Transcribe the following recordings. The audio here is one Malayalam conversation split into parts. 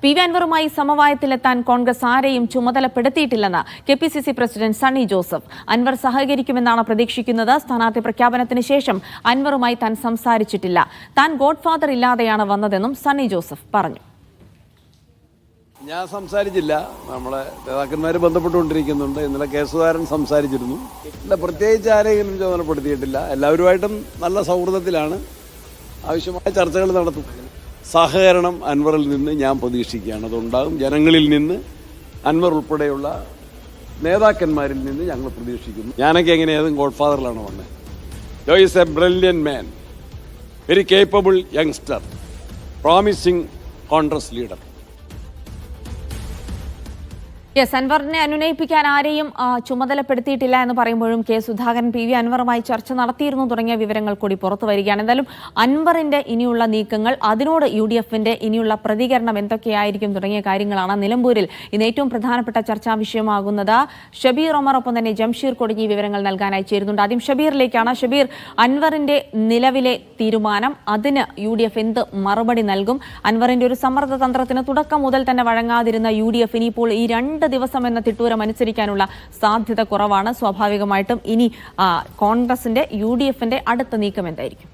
വി അൻവറുമായി സമവായത്തിലെത്താൻ കോൺഗ്രസ് ആരെയും ചുമതലപ്പെടുത്തിയിട്ടില്ലെന്ന് കെപിസിസി പ്രസിഡന്റ് സണ്ണി ജോസഫ്. അൻവർ സഹകരിക്കുമെന്നാണ് പ്രതീക്ഷിക്കുന്നത്. സ്ഥാനാർത്ഥി പ്രഖ്യാപനത്തിന് ശേഷം അൻവറുമായി താൻ സംസാരിച്ചിട്ടില്ല. താൻ ഗോഡ്ഫാദർ ഇല്ലാതെയാണ് വന്നതെന്നും സണ്ണി ജോസഫ് പറഞ്ഞു. ഞാൻ സംസാരിച്ചില്ല. നമ്മളെ നേതാക്കന്മാർ ബന്ധപ്പെട്ടുകൊണ്ടിരിക്കുന്നുണ്ട്. ഇന്നലെ കേസുകാരൻ സംസാരിച്ചിരുന്നു. പ്രത്യേകിച്ച് ആരെയും ചുമതലപ്പെടുത്തിയിട്ടില്ല. എല്ലാവരുമായിട്ടും നല്ല സൗഹൃദത്തിലാണ്. ആവശ്യമായ ചർച്ചകൾ നടത്തും. സഹകരണം അൻവറിൽ നിന്ന് ഞാൻ പ്രതീക്ഷിക്കുകയാണ്. അതുണ്ടാകും. ജനങ്ങളിൽ നിന്ന്, അൻവർ ഉൾപ്പെടെയുള്ള നേതാക്കന്മാരിൽ നിന്ന് ഞങ്ങൾ പ്രതീക്ഷിക്കുന്നു. ഞാനൊക്കെ എങ്ങനെയാതും ഗോഡ്ഫാദറിലാണ് വന്നത്. Jo is a brilliant man, very capable youngster, promising Congress leader. അൻവറിനെ അനുനയിപ്പിക്കാൻ ആരെയും ചുമതലപ്പെടുത്തിയിട്ടില്ല എന്ന് പറയുമ്പോഴും കെ സുധാകരൻ പി വി അൻവറുമായി ചർച്ച നടത്തിയിരുന്നു തുടങ്ങിയ വിവരങ്ങൾ കൂടി പുറത്തു വരികയാണ്. എന്തായാലും അൻവറിന്റെ ഇനിയുള്ള നീക്കങ്ങൾ, അതിനോട് UDFന്റെ ഇനിയുള്ള പ്രതികരണം എന്തൊക്കെയായിരിക്കും തുടങ്ങിയ കാര്യങ്ങളാണ് നിലമ്പൂരിൽ ഇന്ന് ഏറ്റവും പ്രധാനപ്പെട്ട ചർച്ചാ വിഷയമാകുന്നത്. ഷബീർ ഒമർ ഒപ്പം തന്നെ ജംഷീർ കൊടിഞ്ഞി വിവരങ്ങൾ നൽകാനായി ചേരുന്നുണ്ട്. ആദ്യം ഷബീറിലേക്കാണ്. ഷബീർ, അൻവറിന്റെ നിലവിലെ തീരുമാനം, അതിന് UDF എന്ത് മറുപടി നൽകും? അൻവറിന്റെ ഒരു സമ്മർദ്ദ തന്ത്രത്തിന് തുടക്കം മുതൽ തന്നെ വഴങ്ങാതിരുന്ന UDF ഇനിയിപ്പോൾ ഈ 2 ദിവസം എന്ന തിട്ടൂരം അനുസരിക്കാനുള്ള സാധ്യത കുറവാണ്. സ്വാഭാവികമായിട്ടും ഇനി കോൺഗ്രസിന്റെ UDFന്റെ അടുത്ത നീക്കം എന്തായിരിക്കും?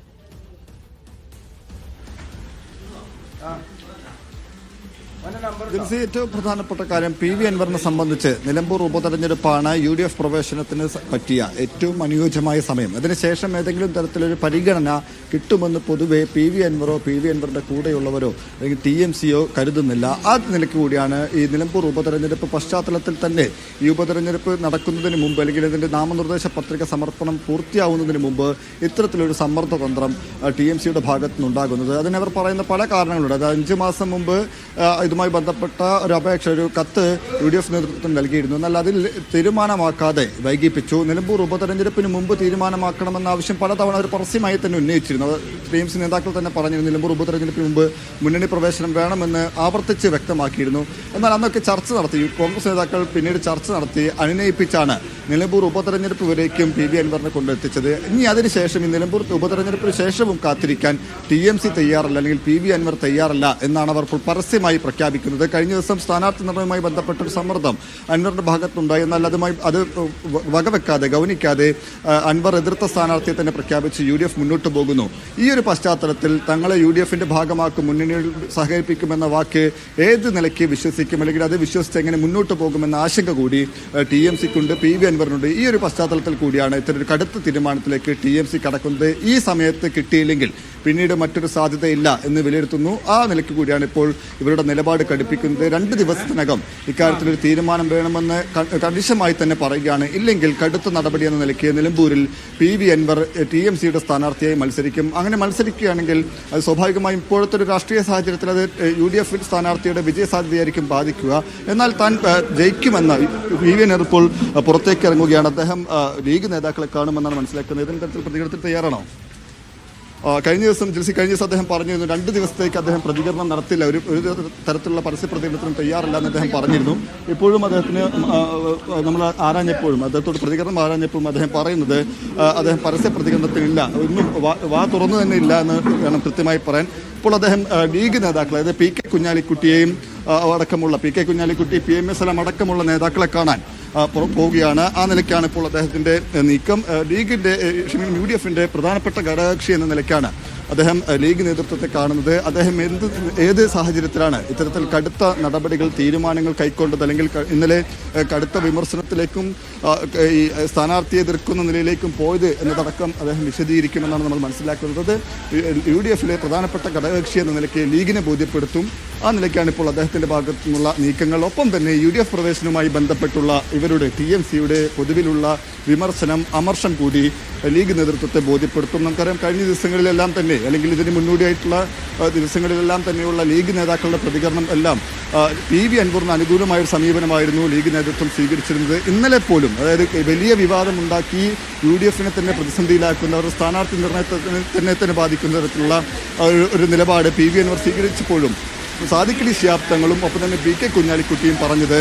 ഏറ്റവും പ്രധാനപ്പെട്ട കാര്യം, പി വി അൻവറിനെ സംബന്ധിച്ച് നിലമ്പൂർ ഉപതെരഞ്ഞെടുപ്പാണ് UDF പ്രവേശനത്തിന് പറ്റിയ ഏറ്റവും അനുയോജ്യമായ സമയം. അതിനുശേഷം ഏതെങ്കിലും തരത്തിലൊരു പരിഗണന കിട്ടുമെന്ന് പൊതുവെ പി വി അൻവറോ പി വി അൻവറിന്റെ കൂടെയുള്ളവരോ അല്ലെങ്കിൽ TMCയോ കരുതുന്നില്ല. ആ നിലയ്ക്ക് കൂടിയാണ് ഈ നിലമ്പൂർ ഉപതെരഞ്ഞെടുപ്പ് പശ്ചാത്തലത്തിൽ തന്നെ ഈ ഉപതെരഞ്ഞെടുപ്പ് നടക്കുന്നതിന് മുമ്പ് അല്ലെങ്കിൽ ഇതിന്റെ നാമനിർദ്ദേശ പത്രിക സമർപ്പണം പൂർത്തിയാവുന്നതിന് മുമ്പ് ഇത്തരത്തിലൊരു സമ്മർദ്ദ തന്ത്രം TMCയുടെ ഭാഗത്തു നിന്നുണ്ടാകുന്നത്. അതിനവർ പറയുന്ന പല കാരണങ്ങളുണ്ട്. അത് 5 മാസം മുമ്പ് ഇതുമായി ബന്ധപ്പെട്ട ഒരു അപേക്ഷ, ഒരു കത്ത് UDF നേതൃത്വം നൽകിയിരുന്നു. എന്നാൽ അതിൽ തീരുമാനമാക്കാതെ വൈകിപ്പിച്ചു. നിലമ്പൂർ ഉപതെരഞ്ഞെടുപ്പിന് മുമ്പ് തീരുമാനമാക്കണമെന്ന ആവശ്യം പലതവണ ഒരു പരസ്യമായി തന്നെ ഉന്നയിച്ചിരുന്നു. TMC നേതാക്കൾ തന്നെ പറഞ്ഞു നിലമ്പൂർ ഉപതെരഞ്ഞെടുപ്പിന് മുമ്പ് മുന്നണി പ്രവേശനം വേണമെന്ന് ആവർത്തിച്ച് വ്യക്തമാക്കിയിരുന്നു. എന്നാൽ അന്നൊക്കെ ചർച്ച നടത്തി. കോൺഗ്രസ് നേതാക്കൾ പിന്നീട് ചർച്ച നടത്തി അനുനയിപ്പിച്ചാണ് നിലമ്പൂർ ഉപതെരഞ്ഞെടുപ്പ് വരേക്കും പി വി അൻവറിനെ കൊണ്ടെത്തിച്ചത്. ഇനി അതിനുശേഷം ഈ നിലമ്പൂർ ഉപതെരഞ്ഞെടുപ്പിന് ശേഷവും കാത്തിരിക്കാൻ TMC തയ്യാറല്ല, അല്ലെങ്കിൽ പി വി അൻവർ തയ്യാറല്ല എന്നാണ് അവർ പരസ്യമായി പ്രഖ്യാപിക്കുന്നത്. കഴിഞ്ഞ ദിവസം സ്ഥാനാർത്ഥി നിർണ്ണയവുമായി ബന്ധപ്പെട്ട ഒരു സമ്മർദ്ദം അൻവറിന്റെ ഭാഗത്തുണ്ടായി. എന്നാൽ അത് വകവെക്കാതെ, ഗൗനിക്കാതെ അൻവർ എതിർത്ത സ്ഥാനാർത്ഥിയെ തന്നെ പ്രഖ്യാപിച്ച് UDF മുന്നോട്ട് പോകുന്നു. ഈ ഒരു പശ്ചാത്തലത്തിൽ തങ്ങളെ UDFന്റെ ഭാഗമാക്കും, മുന്നണിയിൽ സഹകരിപ്പിക്കുമെന്ന വാക്ക് ഏത് നിലയ്ക്ക് വിശ്വസിക്കും, അല്ലെങ്കിൽ അത് വിശ്വസിച്ച് എങ്ങനെ മുന്നോട്ട് പോകുമെന്ന ആശങ്ക കൂടി TMCക്കുണ്ട്, പി വി അൻവറിനുണ്ട്. ഈ ഒരു പശ്ചാത്തലത്തിൽ കൂടിയാണ് ഇത്തരൊരു കടുത്ത തീരുമാനത്തിലേക്ക് TMC കടക്കുന്നത്. ഈ സമയത്ത് കിട്ടിയില്ലെങ്കിൽ പിന്നീട് മറ്റൊരു സാധ്യതയില്ല എന്ന് വിലയിരുത്തുന്നു. ആ നിലയ്ക്ക് കൂടിയാണ് ഇപ്പോൾ ഇവരുടെ നിലപാട് കടുപ്പിക്കുന്നത്. 2 ദിവസത്തിനകം ഇക്കാര്യത്തിലൊരു തീരുമാനം വേണമെന്ന് കണിശമായി തന്നെ പറയുകയാണ്. ഇല്ലെങ്കിൽ കടുത്ത നടപടി എന്ന നിലയ്ക്ക് നിലമ്പൂരിൽ പി വി അൻവർ TMCയുടെ സ്ഥാനാർത്ഥിയായി മത്സരിക്കും. അങ്ങനെ മത്സരിക്കുകയാണെങ്കിൽ അത് സ്വാഭാവികമായും ഇപ്പോഴത്തെ ഒരു രാഷ്ട്രീയ സാഹചര്യത്തിൽ അത് UDF സ്ഥാനാർത്ഥിയുടെ വിജയസാധ്യതയായിരിക്കും ബാധിക്കുക. എന്നാൽ താൻ ജയിക്കുമെന്ന് പി വി അൻവർ ഇപ്പോൾ പുറത്തേക്ക് ഇറങ്ങുകയാണ്. അദ്ദേഹം ലീഗ് നേതാക്കളെ കാണുമെന്നാണ് മനസ്സിലാക്കുന്നത്. ഏതെങ്കിലും തരത്തിൽ പ്രതികരണത്തിൽ തയ്യാറാണോ? കഴിഞ്ഞ ദിവസം അദ്ദേഹം പറഞ്ഞിരുന്നു 2 ദിവസത്തേക്ക് അദ്ദേഹം പ്രതികരണം നടത്തില്ല, ഒരു തരത്തിലുള്ള പരസ്യ പ്രതികരണത്തിനും തയ്യാറല്ല എന്ന് അദ്ദേഹം പറഞ്ഞിരുന്നു. ഇപ്പോഴും അദ്ദേഹത്തിന് നമ്മൾ അദ്ദേഹത്തോട് പ്രതികരണം ആരാഞ്ഞപ്പോഴും അദ്ദേഹം പറയുന്നത് അദ്ദേഹം പരസ്യ പ്രതികരണത്തിനില്ല, ഒന്നും വാ തുറന്നു തന്നെ ഇല്ല എന്ന് വേണം കൃത്യമായി പറയാൻ. ഇപ്പോൾ അദ്ദേഹം ലീഗ് നേതാക്കളെ, അതായത് പി കെ കുഞ്ഞാലിക്കുട്ടിയെയും അടക്കമുള്ള കുഞ്ഞാലിക്കുട്ടി, PMS അടക്കമുള്ള നേതാക്കളെ കാണാൻ പോവുകയാണ്. ആ നിലയ്ക്കാണ് ഇപ്പോൾ അദ്ദേഹത്തിന്റെ നീക്കം. UDFന്റെ പ്രധാനപ്പെട്ട ഘടകകക്ഷി എന്ന നിലയ്ക്കാണ് അദ്ദേഹം ലീഗ് നേതൃത്വത്തെ കാണുന്നത്. അദ്ദേഹം ഏത് സാഹചര്യത്തിലാണ് ഇത്തരത്തിൽ കടുത്ത നടപടികൾ, തീരുമാനങ്ങൾ കൈക്കൊണ്ടത്, അല്ലെങ്കിൽ ഇന്നലെ കടുത്ത വിമർശനത്തിലേക്കും ഈ സ്ഥാനാർത്ഥിയെ എതിർക്കുന്ന നിലയിലേക്കും പോയത് എന്നതടക്കം അദ്ദേഹം വിശദീകരിക്കുമെന്നാണ് നമ്മൾ മനസ്സിലാക്കുന്നത്. UDFിലെ പ്രധാനപ്പെട്ട ഘടകകക്ഷി എന്ന നിലയ്ക്ക് ലീഗിനെ ബോധ്യപ്പെടുത്തും. ആ നിലയ്ക്കാണ് ഇപ്പോൾ അദ്ദേഹത്തിന്റെ ഭാഗത്തു നിന്നുള്ള നീക്കങ്ങൾ. ഒപ്പം തന്നെ UDF പ്രവേശനവുമായി ബന്ധപ്പെട്ടുള്ള ഇവരുടെ TMCയുടെ പൊതുവിലുള്ള വിമർശനം, അമർഷം കൂടി ലീഗ് നേതൃത്വത്തെ ബോധ്യപ്പെടുത്തും. നമുക്കറിയാം കഴിഞ്ഞ ദിവസങ്ങളിലെല്ലാം തന്നെ, അല്ലെങ്കിൽ ഇതിന് മുന്നോടിയായിട്ടുള്ള ദിവസങ്ങളിലെല്ലാം തന്നെയുള്ള ലീഗ് നേതാക്കളുടെ പ്രതികരണം എല്ലാം പി വി അൻവറിന് അനുകൂലമായൊരു സമീപനമായിരുന്നു ലീഗ് നേതൃത്വം സ്വീകരിച്ചിരുന്നത്. ഇന്നലെ പോലും, അതായത് വലിയ വിവാദമുണ്ടാക്കി UDFനെ തന്നെ പ്രതിസന്ധിയിലാക്കുന്ന, ഒരു സ്ഥാനാർത്ഥി നിർണയത്തെ തന്നെ ബാധിക്കുന്ന തരത്തിലുള്ള ഒരു നിലപാട് പി വി അൻവർ സ്വീകരിച്ചപ്പോഴും സാദിഖ് അലി ശിഹാബ് തങ്ങളും ഒപ്പം തന്നെ പി കെ കുഞ്ഞാലിക്കുട്ടിയും പറഞ്ഞത്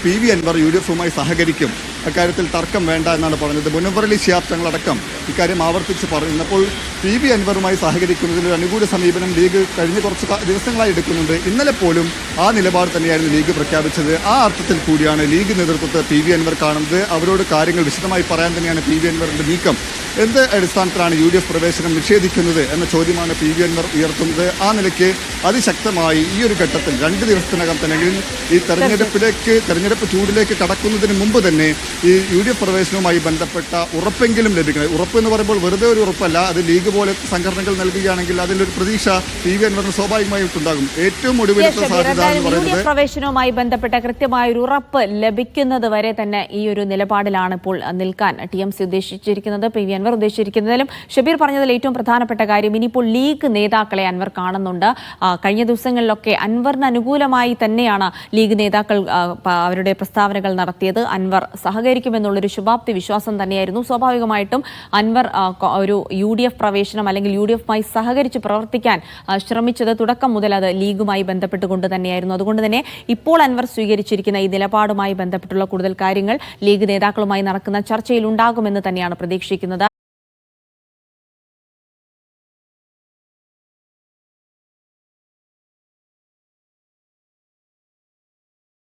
പി വി അൻവർ UDFുമായി സഹകരിക്കും അക്കാര്യത്തിൽ തർക്കം വേണ്ട എന്നാണ് പറഞ്ഞത്. മുനവർ അലി ശിഹാബ് തങ്ങളടക്കം ഇക്കാര്യം ആവർത്തിച്ച് പറയുന്നപ്പോൾ പി വി അൻവറുമായി സഹകരിക്കുന്നതിൽ ഒരു അനുകൂല സമീപനം ലീഗ് കഴിഞ്ഞ കുറച്ച് ദിവസങ്ങളായി എടുക്കുന്നുണ്ട്. ഇന്നലെ പോലും ആ നിലപാട് തന്നെയായിരുന്നു ലീഗ് പ്രഖ്യാപിച്ചത്. ആ അർത്ഥത്തിൽ കൂടിയാണ് ലീഗ് നേതൃത്വത്തെ പി വി അൻവർ കാണുന്നത്. അവരോട് കാര്യങ്ങൾ വിശദമായി പറയാൻ തന്നെയാണ് പി വി അൻവറിന്റെ നീക്കം. എന്ത് അടിസ്ഥാനത്തിലാണ് യു ഡി എഫ് പ്രവേശനം നിഷേധിക്കുന്നത് എന്ന ചോദ്യമാണ് പി വി അൻവർ ഉയർത്തുന്നത്. ആ നിലയ്ക്ക് അതിശക്തമായി ഈ ഒരു ഘട്ടത്തിൽ 2 ദിവസത്തിനകം തന്നെ ഈ തെരഞ്ഞെടുപ്പ് ചൂടിലേക്ക് കടക്കുന്നതിന് മുമ്പ് തന്നെ ഈ യു ഡി എഫ് പ്രവേശനവുമായി ബന്ധപ്പെട്ട ഉറപ്പെങ്കിലും ലഭിക്കണം. ഉറപ്പ് എന്ന് പറയുമ്പോൾ വെറുതെ ഒരു ഉറപ്പല്ല, അത് ലീഗ് പോലെ സംഘടനകൾ നൽകുകയാണെങ്കിൽ അതിലൊരു പ്രതീക്ഷ പി വി അൻവറിന് സ്വാഭാവികമായിട്ടുണ്ടാകും. ഏറ്റവും ഒടുവിലത്തെ സാധ്യത എന്ന് പറയുന്നത് പ്രവേശനവുമായി ബന്ധപ്പെട്ട കൃത്യമായ ഒരു ഉറപ്പ് ലഭിക്കുന്നത് വരെ തന്നെ ഈ ഒരു നിലപാടിലാണ് ഇപ്പോൾ നിൽക്കാൻ TMC ഉദ്ദേശിച്ചിരിക്കുന്നത്, പി വി അൻവർ ഉദ്ദേശിച്ചിരിക്കുന്നതിലും. ഷബീർ പറഞ്ഞതിൽ ഏറ്റവും പ്രധാനപ്പെട്ട കാര്യം ഇനിയിപ്പോൾ ലീഗ് നേതാക്കളെ അൻവർ കാണുന്നുണ്ട്. കഴിഞ്ഞ ദിവസങ്ങളിലൊക്കെ അൻവറിന് അനുകൂലമായി തന്നെയാണ് ലീഗ് നേതാക്കൾ അവരുടെ പ്രസ്താവനകൾ നടത്തിയത്. അൻവർ സഹകരിക്കുമെന്നുള്ളൊരു ശുഭാപ്തി വിശ്വാസം തന്നെയായിരുന്നു. സ്വാഭാവികമായിട്ടും അൻവർ ഒരു UDF പ്രവേശനം അല്ലെങ്കിൽ UDFമായി സഹകരിച്ച് പ്രവർത്തിക്കാൻ ശ്രമിച്ചത് തുടക്കം മുതൽ അത് ലീഗുമായി ബന്ധപ്പെട്ടുകൊണ്ട് തന്നെയായിരുന്നു. അതുകൊണ്ട് തന്നെ ഇപ്പോൾ അൻവർ സ്വീകരിച്ചിരിക്കുന്ന ഈ നിലപാടുമായി ബന്ധപ്പെട്ടുള്ള കൂടുതൽ കാര്യങ്ങൾ ലീഗ് നേതാക്കളുമായി നടക്കുന്ന ചർച്ചയിൽ ഉണ്ടാകുമെന്ന് തന്നെയാണ് പ്രതീക്ഷിക്കുന്നത്.